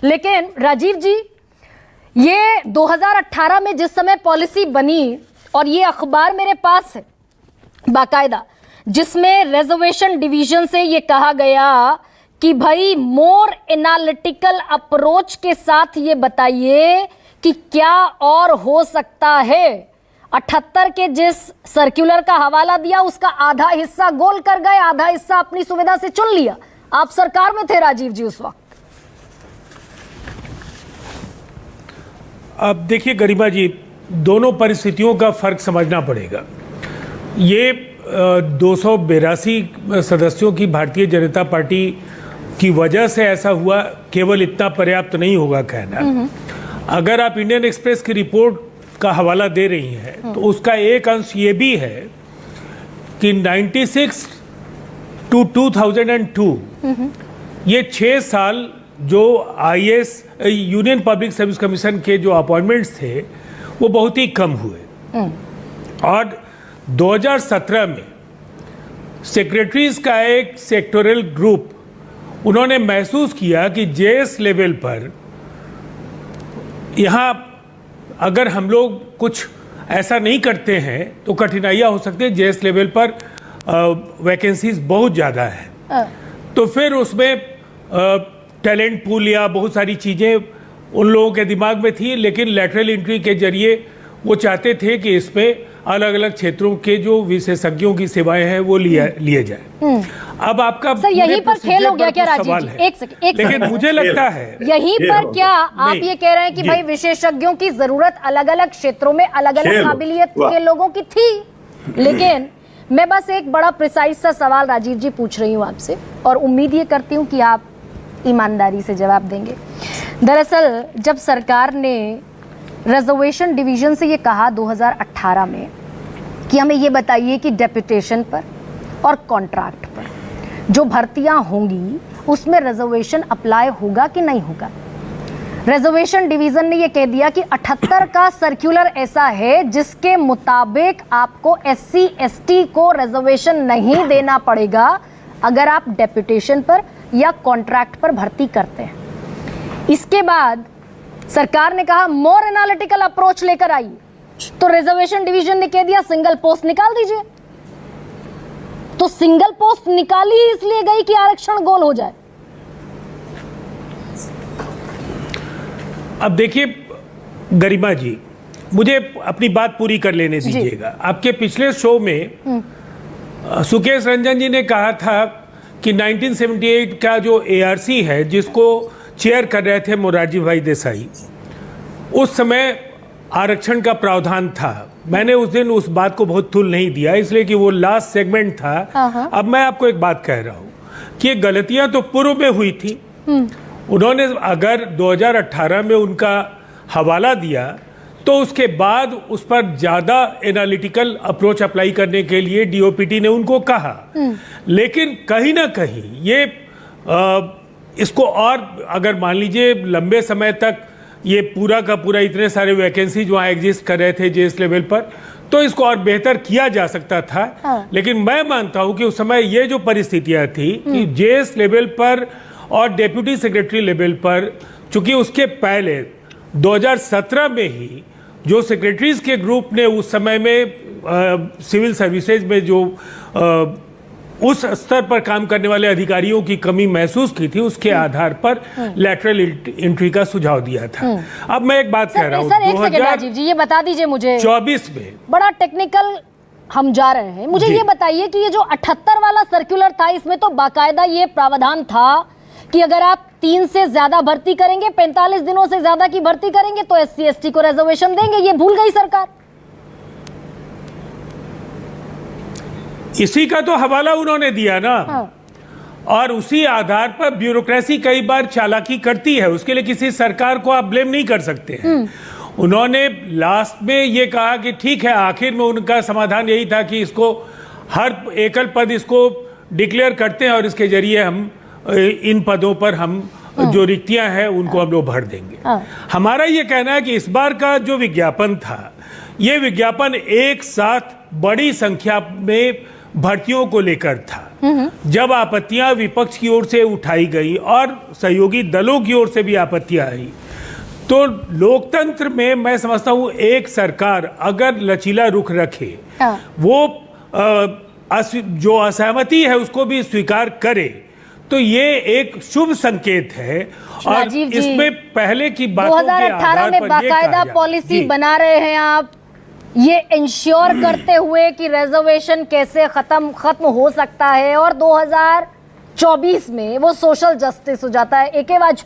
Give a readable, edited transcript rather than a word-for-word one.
लेकिन राजीव जी, ये 2018 में जिस समय पॉलिसी बनी, और ये अखबार मेरे पास है बाकायदा, जिसमें रिजर्वेशन डिवीजन से ये कहा गया कि भाई मोर एनालिटिकल अप्रोच के साथ ये बताइए कि क्या और हो सकता है। 78 के जिस सर्कुलर का हवाला दिया उसका आधा हिस्सा गोल कर गए, आधा हिस्सा अपनी सुविधा से चुन लिया। आप सरकार में थे राजीव जी उस वक्त। अब देखिए गरिमा जी, दोनों परिस्थितियों का फर्क समझना पड़ेगा। ये 282 सदस्यों की भारतीय जनता पार्टी की वजह से ऐसा हुआ, केवल इतना पर्याप्त नहीं होगा कहना। अगर आप इंडियन एक्सप्रेस की रिपोर्ट का हवाला दे रही हैं तो उसका एक अंश ये भी है कि 96 टू 2002 ये 6 साल जो IAS union public service commission के जो अपॉइंटमेंट्स थे वो बहुत ही कम हुए, और 2017 में सेक्रेटरीज का एक सेक्टोरल ग्रुप उन्होंने महसूस किया कि JS लेवल पर यहाँ अगर हम लोग कुछ ऐसा नहीं करते हैं तो कठिनाइयाँ हो सकती हैं। JS लेवल पर वैकेंसीज बहुत ज़्यादा है, तो फिर उसमें टैलेंट पूल या बहुत सारी चीज़ें उन लोगों के दिमाग में थी, लेकिन लैटरल एंट्री के जरिए वो चाहते थे कि इसमें अलग अलग क्षेत्रों के जो विशेषज्ञों की सेवाएं हैं वो लिए जाए। अब आपका सर यहीं पर खेल हो गया क्या राजीव जी? एक सेकंड, लेकिन मुझे लगता है यहीं पर क्या आप ये कह रहे हैं कि भाई विशेषज्ञों की जरूरत अलग अलग क्षेत्रों में अलग अलग काबिलियत के लोगों की थी, लेकिन मैं बस एक बड़ा प्रिसाइज सा सवाल राजीव जी पूछ रही हूँ आपसे, और उम्मीद ये करती हूँ कि आप ईमानदारी से जवाब देंगे। दरअसल जब सरकार ने रिजर्वेशन डिवीजन से ये कहा 2018 में कि हमें ये बताइए कि डेपुटेशन पर और कॉन्ट्रैक्ट पर जो भर्तियां होंगी उसमें रिजर्वेशन अप्लाई होगा कि नहीं होगा, रिजर्वेशन डिवीजन ने ये कह दिया कि 78 का सर्कुलर ऐसा है जिसके मुताबिक आपको SC ST को रिजर्वेशन नहीं देना पड़ेगा अगर आप डेपुटेशन पर या कॉन्ट्रैक्ट पर भर्ती करते हैं। इसके बाद सरकार ने कहा मोर एनालिटिकल अप्रोच लेकर आइए, तो रिजर्वेशन डिवीजन ने कह दिया सिंगल पोस्ट निकाल दीजिए। तो सिंगल पोस्ट निकाली इसलिए गई कि आरक्षण गोल हो जाए। अब देखिए गरिमा जी, मुझे अपनी बात पूरी कर लेने दीजिएगा। आपके पिछले शो में सुकेश रंजन जी ने कहा था कि 1978 का जो ARC है जिसको चेयर कर रहे थे मोरारजी भाई देसाई, उस समय आरक्षण का प्रावधान था। मैंने उस दिन उस बात को बहुत तुल नहीं दिया, इसलिए कि वो लास्ट सेगमेंट था। अब मैं आपको एक बात कह रहा हूँ कि ये गलतियां तो पूर्व में हुई थी। उन्होंने अगर 2018 में उनका हवाला दिया तो उसके बाद उस पर ज़्यादा एनालिटिकल अप्रोच अप्लाई करने के लिए DOPT ने उनको कहा, लेकिन कहीं ना कहीं ये इसको और अगर मान लीजिए लंबे समय तक ये पूरा का पूरा इतने सारे वैकेंसीज वहाँ एग्जिस्ट कर रहे थे JS लेवल पर, तो इसको और बेहतर किया जा सकता था। लेकिन मैं मानता हूँ कि उस समय ये जो परिस्थितियाँ थी कि JS लेवल पर और डेप्यूटी सेक्रेटरी लेवल पर, चूंकि उसके पहले 2017 में ही जो सेक्रेटरीज के ग्रुप ने उस समय में सिविल सर्विसेज में जो उस स्तर पर काम करने वाले अधिकारियों की कमी महसूस की थी, उसके आधार पर लैटरल एंट्री का सुझाव दिया था। अब मैं एक बात कह रहा हूँ, सर एक सेकंड राजीव जी, ये बता दीजिए मुझे, 24 में बड़ा टेक्निकल हम जा रहे हैं, मुझे ये बताइए कि ये जो 78 वाला सर्कुलर था इसमें तो बाकायदा ये प्रावधान था कि अगर आप 3 से ज्यादा भर्ती करेंगे, 45 दिनों से ज्यादा की भर्ती करेंगे तो SC ST को रिजर्वेशन देंगे। ये भूल गई सरकार। इसी का तो हवाला उन्होंने दिया ना। और उसी आधार पर ब्यूरोक्रेसी कई बार चालाकी करती है, उसके लिए किसी सरकार को आप ब्लेम नहीं कर सकते हैं। उन्होंने लास्ट में ये कहा कि ठीक है, आखिर में उनका समाधान यही था कि इसको हर एकल पद इसको डिक्लेयर करते हैं और इसके जरिए हम इन पदों पर हम जो रिक्तियां हैं उनको हम लोग भर देंगे। हमारा ये कहना है कि इस बार का जो विज्ञापन था, ये विज्ञापन एक साथ बड़ी संख्या में भर्तियों को लेकर था। जब आपत्तियां विपक्ष की ओर से उठाई गई और सहयोगी दलों की ओर से भी आपत्तियां आई, तो लोकतंत्र में मैं समझता हूं एक सरकार अगर लचीला रुख रखे, वो जो असहमति है उसको भी स्वीकार करे, तो ये एक शुभ संकेत है। और इसमें पहले की बातों के आधार 2018 में बाकायदा पॉलिसी बना रहे हैं आप, ये इंश्योर करते हुए कि रिजर्वेशन कैसे खत्म हो सकता है, और 2024 में वो सोशल जस्टिस हो जाता है। AK वाजपेयी